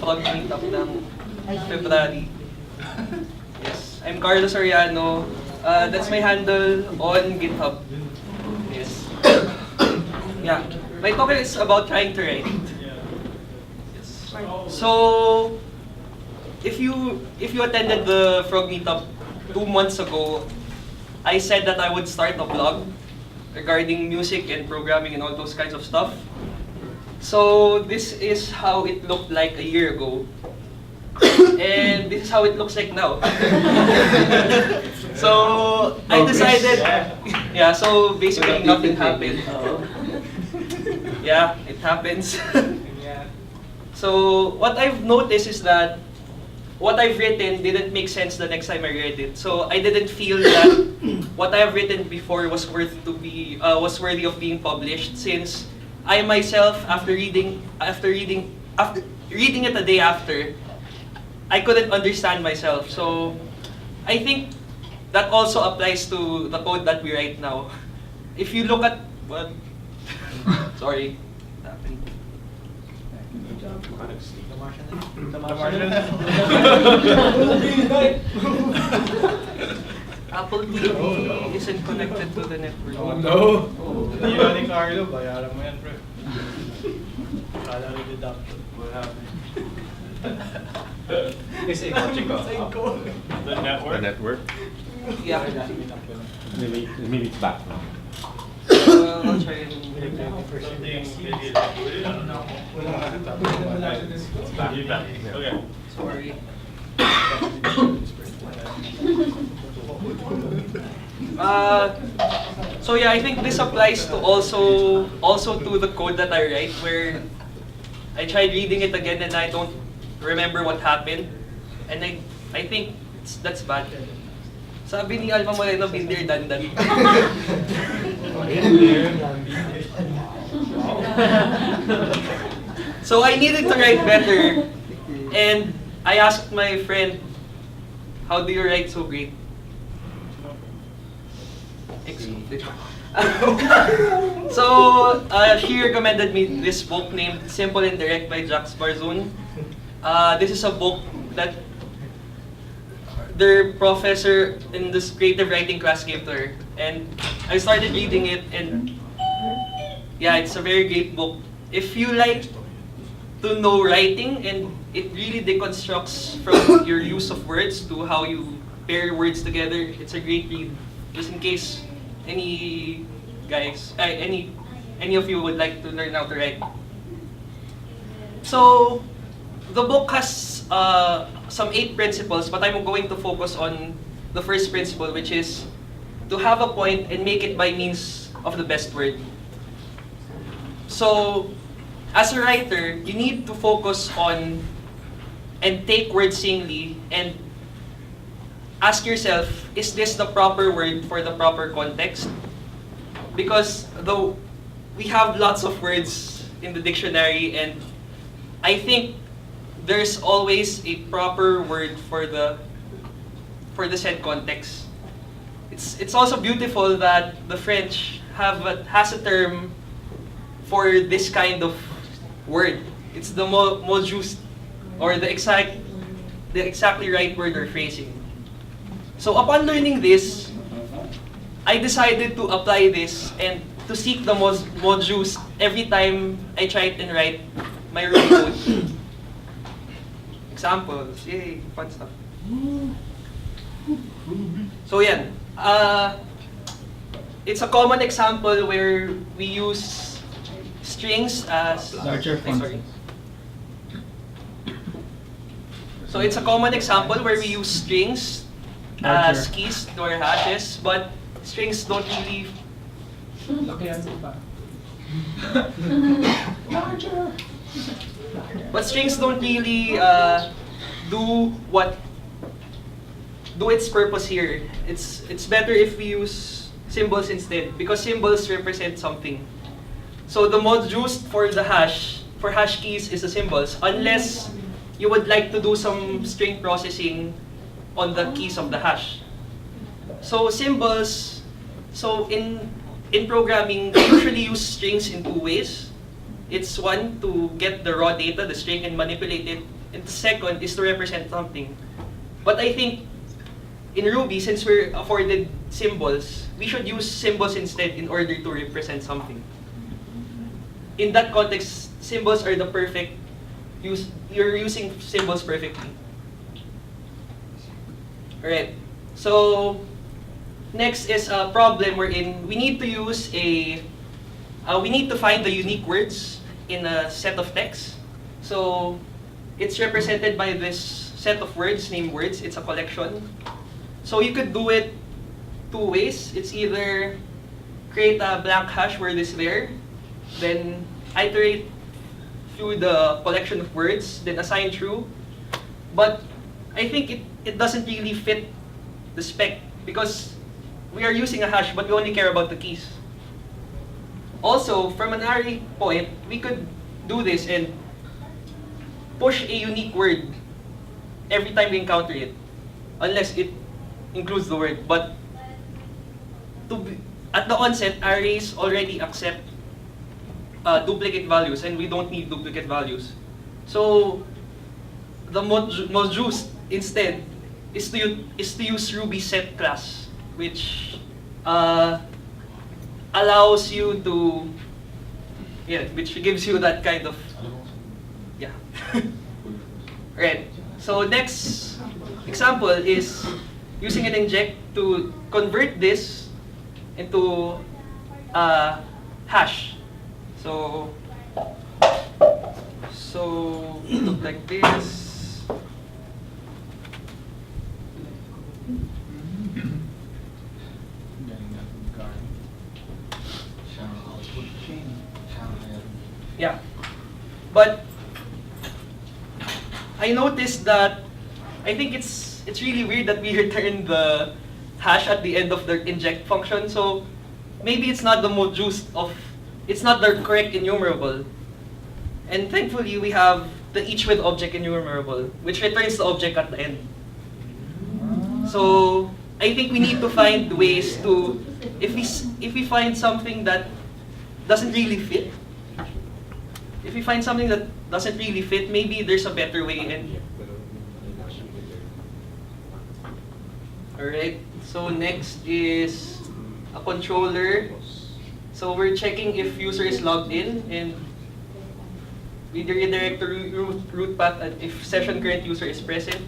frog meetup ng February. Yes, I'm Karlo Soriano. That's my handle on GitHub. Yes. Yeah, my talk is about trying to write. Yes. So, if you attended the frog meetup 2 months ago, I said that I would start a blog regarding music and programming and all those kinds of stuff. So this is how it looked like a year ago. And this is how it looks like now. So I decided, yeah, so basically nothing happened. Yeah, it happens. So what I've noticed is that what I've written didn't make sense the next time I read it. So I didn't feel that what I have written before was worthy of being published, since I myself, after reading it a day after, I couldn't understand myself. So I think that also applies to the code that we write now. If you look at what, sorry. Apple TV isn't connected to the network. Oh no! Hindi ba ni Karlo? Bayaran mo yan, bro. Kala rin deducted. What happened? Kasi ko. The network? The network? Yeah. Maybe it's back now. I'll try and... Okay. Sorry. So yeah, I think this applies to also to the code that I write, where I tried reading it again and I don't remember what happened, and I think that's bad. Sabi ni Alma Moreno, Bindir Dandan. So I needed to write better, and I asked my friend, "How do you write so great?" So she recommended me this book named Simple and Direct by Jacques Barzun. This is a book that their professor in this creative writing class gave to her, and I started reading it, and yeah, it's a very great book. If you like to know writing, and it really deconstructs from your use of words to how you pair words together, it's a great read. Just in case any of you would like to learn how to write. So the book has some 8 principles, but I'm going to focus on the first principle, which is to have a point and make it by means of the best word. So as a writer, you need to focus on and take words singly and ask yourself, is this the proper word for the proper context? Because though we have lots of words in the dictionary, and I think there's always a proper word for the said context. It's also beautiful that the French has a term for this kind of word. It's the mot juste, or the exactly right word or phrasing. So upon learning this, I decided to apply this and to seek the mot juste every time I try and write my own code. Examples, yay, fun stuff. So yan, it's a common example where we use strings as So it's a common example where we use strings as keys to our hashes, but strings don't really. But strings don't really do its purpose here. It's better if we use symbols instead, because symbols represent something. So the mot juste for hash keys is the symbols, unless you would like to do some string processing on the keys of the hash. So symbols, in programming, we usually use strings in 2 ways. It's one, to get the raw data, the string, and manipulate it and the second is to represent something. But I think in Ruby, since we're afforded symbols, we should use symbols instead in order to represent something. In that context, symbols are the perfect use. You're using symbols perfectly. Alright, so next is a problem wherein we need to use we need to find the unique words in a set of text. So it's represented by this set of words named words. It's a collection. So you could do it two ways. It's either create a blank hash word is there, then iterate through the collection of words, then assign true. But I think it doesn't really fit the spec because we are using a hash but we only care about the keys. Also, from an array point, we could do this and push a unique word every time we encounter it, unless it includes the word. But at the onset, arrays already accept duplicate values, and we don't need duplicate values. So the most used instead is to use Ruby set class, which allows you to, which gives you that kind of, Right. So next example is using an inject to convert this into hash. So look like this. Yeah, but I noticed that I think it's really weird that we return the hash at the end of the inject function. So maybe it's not the most used of, it's not the correct enumerable. And thankfully we have the each with object enumerable, which returns the object at the end. So I think we need to find ways to, if we find something that doesn't really fit, if we find something that doesn't really fit, maybe there's a better way. And alright, so next is a controller. So we're checking if user is logged in, and we redirect the root path and if session current user is present.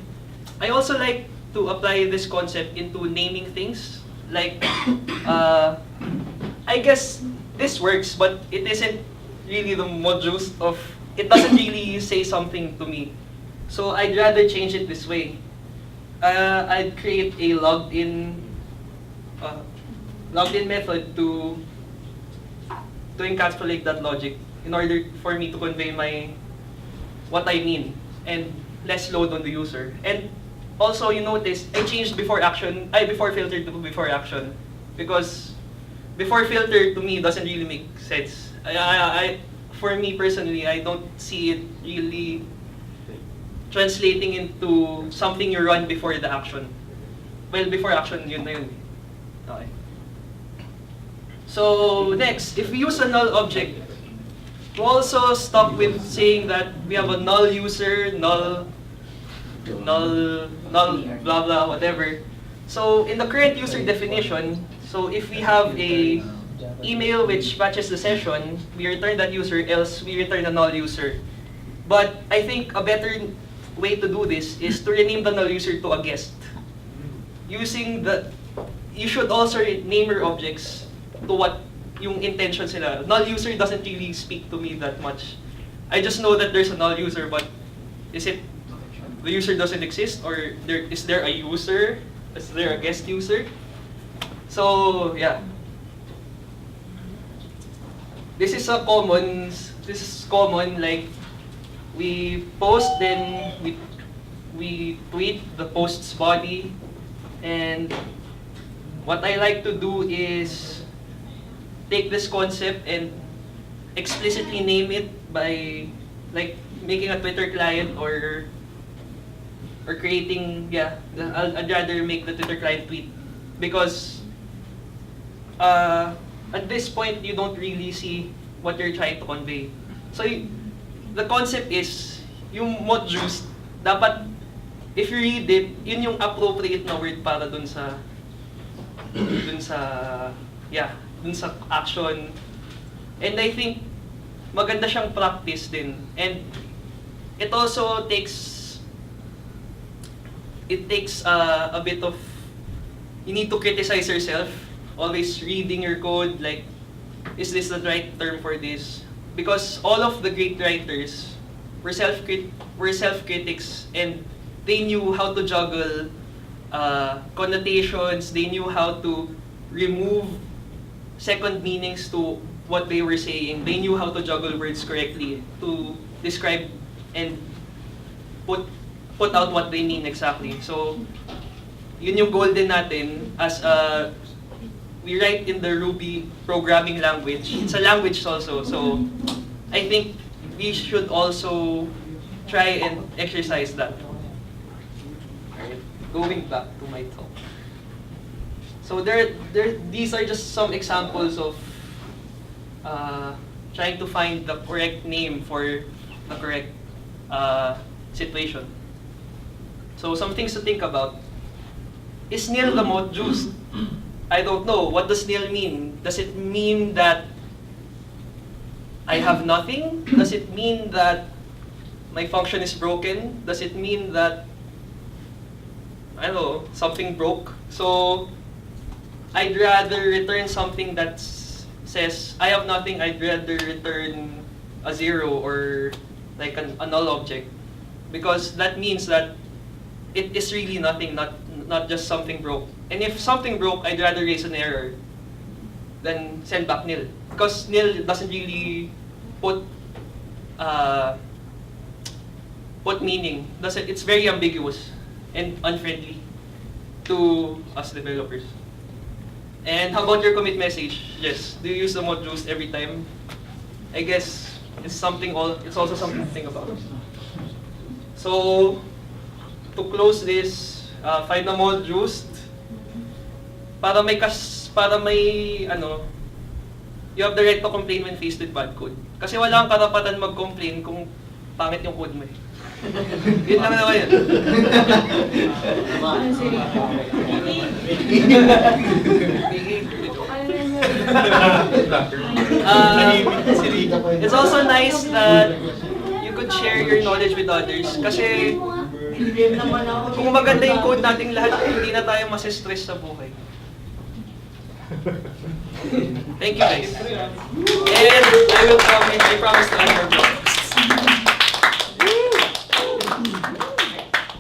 I also like to apply this concept into naming things. Like, I guess this works, but it isn't really the modules of, it doesn't really say something to me. So I'd rather change it this way. I'd create a logged in method to encapsulate that logic in order for me to convey what I mean and less load on the user. And also, you notice I changed before filter to before action, because before filter to me doesn't really make sense. For me personally, I don't see it really translating into something you run before the action. Well, before action, yun na yun. Okay. So next, if we use a null object, we also stop with saying that we have a null user, null, blah blah, whatever. So in the current user definition, so if we have a email which matches the session, we return that user, else we return a null user. But I think a better way to do this is to rename the null user to a guest. You should also name your objects to what yung intention sila. Null user doesn't really speak to me that much. I just know that there's a null user, but the user doesn't exist, or is there a user? Is there a guest user? So yeah. This is common, like we post, then we tweet the post's body, and what I like to do is take this concept and explicitly name it by like making a Twitter client or creating, I'd rather make the Twitter client tweet, because at this point you don't really see what you're trying to convey. So the concept is yung mod juiced dapat, if you read it, yun yung appropriate na word para dun sa, dun sa action. And I think, maganda siyang practice din. And it also takes a bit of, you need to criticize yourself, always reading your code, like, is this the right term for this? Because all of the great writers were self-critics, and they knew how to juggle connotations, they knew how to remove second meanings to what they were saying, they knew how to juggle words correctly to describe and put out what they mean exactly. So, yun yung goal din natin as we write in the Ruby programming language. It's a language also, so I think we should also try and exercise that. Alright, going back to my talk. So these are just some examples of trying to find the correct name for the correct situation. So some things to think about. Is nil the most juiced? I don't know. What does nil mean? Does it mean that I have nothing? Does it mean that my function is broken? Does it mean that, I don't know, something broke? So I'd rather return something that says I have nothing. I'd rather return a 0 or like a null object, because that means that it is really nothing, not just something broke. And if something broke, I'd rather raise an error than send back nil, because nil doesn't really put meaning. It's very ambiguous and unfriendly to us developers. And how about your commit message? Yes, do you use the mod juiced every time? I guess it's also something to think about. So to close this, find the mod juiced para may you have the right to complain when faced with bad code. Kasi wala kang karapatan mag-complain kung pangit yung code mo eh. Yun lang naman yun. It's also nice that you could share your knowledge with others. Kasi kung maganda yung code nating lahat, hindi na tayo masistress sa buhay. Thank you guys. And I promise to answer questions.